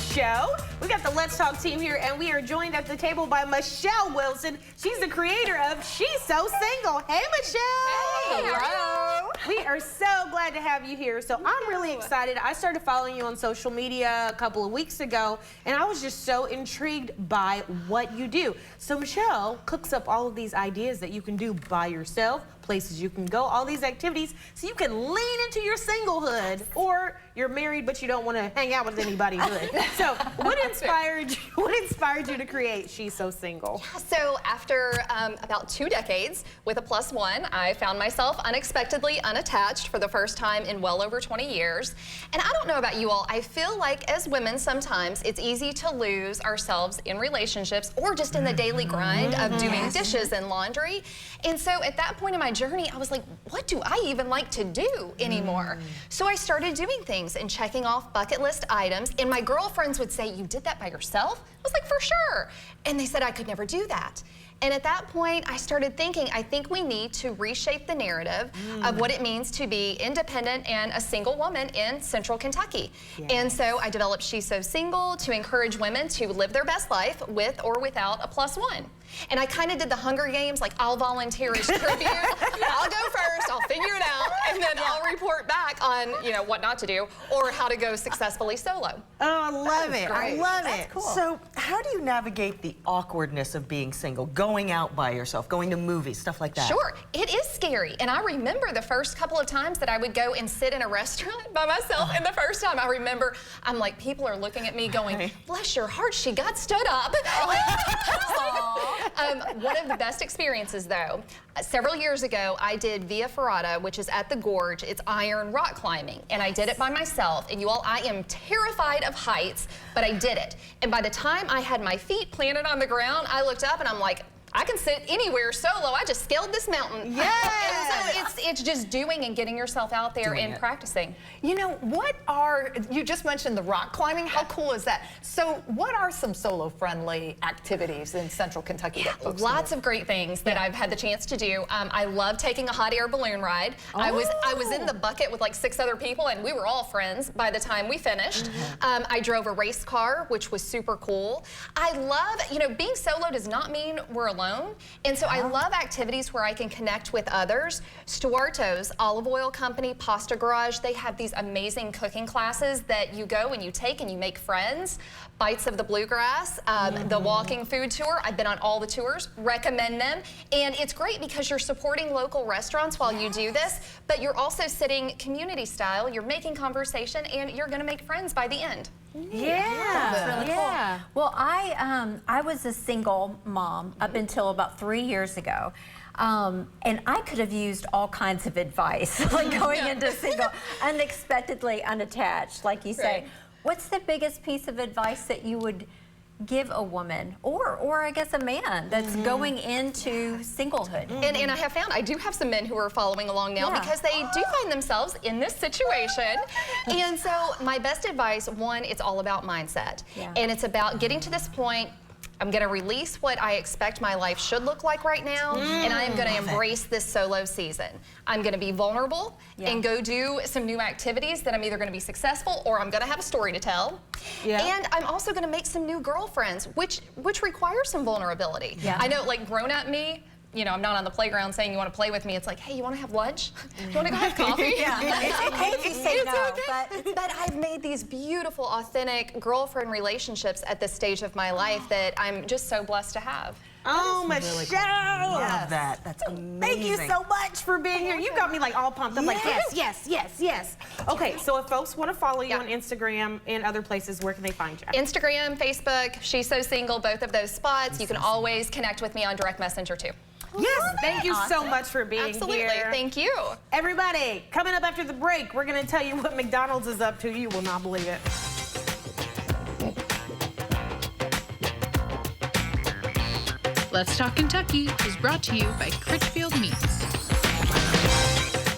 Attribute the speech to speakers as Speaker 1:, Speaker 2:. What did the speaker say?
Speaker 1: show. We got the Let's Talk team here, and we are joined at the table by Michelle Wilson. She's the creator of She's So Single. Hey, Michelle.
Speaker 2: Hey, hello.
Speaker 1: We are so glad to have you here. So I'm really excited. I started following you on social media a couple of weeks ago, and I was just so intrigued by what you do. So Michelle cooks up all of these ideas that you can do by yourself, places you can go, all these activities, so you can lean into your singlehood, or you're married but you don't want to hang out with anybody good. So what inspired you to create She's So Single?
Speaker 2: So after about 2 decades with a +1, I found myself unexpectedly unattached for the first time in well over 20 years. And I don't know about you all, I feel like as women sometimes it's easy to lose ourselves in relationships or just in the daily grind of doing dishes and laundry. And so at that point in my journey, I was like, what do I even like to do anymore? So I started doing things and checking off bucket list items, and my girlfriends would say, you did that by yourself? I was like, for sure. And they said I could never do that. And at that point, I started thinking, I think we need to reshape the narrative of what it means to be independent and a single woman in Central Kentucky.
Speaker 1: Yes.
Speaker 2: And so I developed She's So Single to encourage women to live their best life with or without a +1. And I kind of did the Hunger Games, like I'll volunteer as tribute. I'll go first, I'll figure it out, and then I'll report back on, you know, what not to do or how to go successfully solo.
Speaker 1: Oh, I love it. I love it.
Speaker 3: Cool. So how do you navigate the awkwardness of being single, going out by yourself, going to movies, stuff like that?
Speaker 2: Sure, it is scary. And I remember the first couple of times that I would go and sit in a restaurant by myself. And the first time I remember, I'm like, people are looking at me going, bless your heart, she got stood up. One of the best experiences though, several years ago, I did Via Ferrata, which is at the Gorge. It's iron rock climbing, and I did it by myself. And you all, I am terrified of heights, but I did it. And by the time I had my feet planted on the ground, I looked up and I'm like, I can sit anywhere solo. I just scaled this mountain.
Speaker 1: Yes.
Speaker 2: And so it's just doing and getting yourself out there and practicing.
Speaker 4: You know, you just mentioned the rock climbing. How cool is that? So what are some solo-friendly activities in Central Kentucky that folks
Speaker 2: Lots
Speaker 4: do?
Speaker 2: of great things that I've had the chance to do. I love taking a hot air balloon ride. I was in the bucket with like 6 other people, and we were all friends by the time we finished. I drove a race car, which was super cool. I love, you know, being solo does not mean we're alone. And so I love activities where I can connect with others. Stuarto's olive oil company, Pasta Garage, they have these amazing cooking classes that you go and you take and you make friends. Bites of the Bluegrass, the walking food tour. I've been on all the tours, recommend them. And it's great because you're supporting local restaurants while you do this, but you're also sitting community style, you're making conversation, and you're gonna make friends by the end.
Speaker 1: Yeah.
Speaker 5: That's really cool. Well, I was a single mom up until about 3 years ago. And I could have used all kinds of advice, like going into single, unexpectedly unattached, like you say. What's the biggest piece of advice that you would give a woman, or I guess a man that's going into singlehood?
Speaker 2: And I have found I do have some men who are following along now because they do find themselves in this situation. And so my best advice, one, it's all about mindset. And it's about getting to this point. I'm going to release what I expect my life should look like right now, and I am going to embrace this solo season. I'm going to be vulnerable and go do some new activities that I'm either going to be successful or I'm going to have a story to tell. And I'm also going to make some new girlfriends, which requires some vulnerability. I know, like, grown-up me, you know, I'm not on the playground saying you want to play with me. It's like, hey, you want to have lunch? You want to go have coffee?
Speaker 5: It's okay if you say no,
Speaker 2: but I've made these beautiful, authentic girlfriend relationships at this stage of my life that I'm just so blessed to have.
Speaker 1: Oh, Michelle!
Speaker 3: Really cool. Love that. That's amazing.
Speaker 1: Thank you so much for being here. You got me like all pumped. I'm like, yes. Okay, so if folks want to follow you on Instagram and other places, where can they find you?
Speaker 2: Instagram, Facebook, She's So Single, both of those spots. You can always connect with me on direct messenger too.
Speaker 1: Yes, thank you so much for being here.
Speaker 2: Absolutely, thank you.
Speaker 1: Everybody, coming up after the break, we're going to tell you what McDonald's is up to. You will not believe it.
Speaker 6: Let's Talk Kentucky is brought to you by Critchfield Meats.